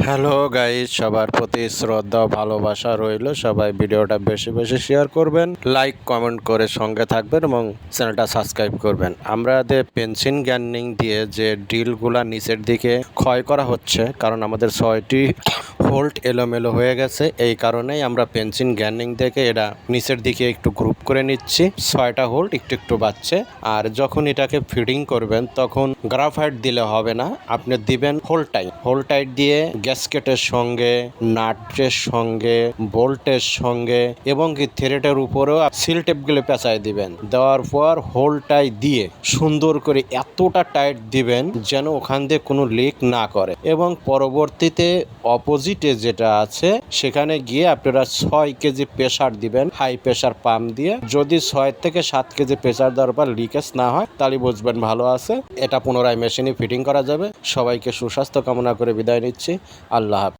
Hello guys, সবার প্রতি শ্রদ্ধা ও ভালোবাসা রইল। সবাই ভিডিওটা বেশি বেশি শেয়ার করবেন, লাইক কমেন্ট করে সঙ্গে থাকবেন এবং চ্যানেলটা সাবস্ক্রাইব করবেন। আমাদের পেন্সিল গার্নিং দিয়ে যে ড্রিলগুলা নিচের দিকে ক্ষয় করা হচ্ছে, কারণ আমাদের 6টি হোল্ট এলোমেলো হয়ে গেছে। এই কারণেই আমরা পেন্সিল গার্নিং থেকে এটা নিচের দিকে একটু গ্রুপ করে নিচ্ছি। 6টা হোল্ট একটু একটু বাড়ছে। আর যখন এটাকে ফিটিং করবেন তখন গ্রাফাইট দিলে হবে না, আপনি দিবেন হোল্ড টাইট দিয়ে গ্যাসকেটের সঙ্গে, নাটের সঙ্গে, বোল্টের সঙ্গে এবং কি থ্রেডের উপরেও সিল টেপগুলো পেঁচায় দিবেন। দেওয়ার পর হোলটাই দিয়ে সুন্দর করে এতটা টাইট দিবেন যেন ওখান দিয়ে কোনো লিক না করে, এবং পরবর্তীতে অপোজিটে যেটা আছে সেখানে গিয়ে আপনারা 6 কেজি প্রেসার দিবেন, হাই প্রেসার পাম্প দিয়ে। যদি 6 থেকে 7 কেজি প্রেসার দেওয়ার পর লিকেজ না হয় তাহলে বুঝবেন ভালো আছে। এটা পুনরায় মেশিনে ফিটিং করা যাবে। সবাইকে সুস্বাস্থ্য কামনা করে বিদায় নিচ্ছি। আল্লাহ হাফেজ।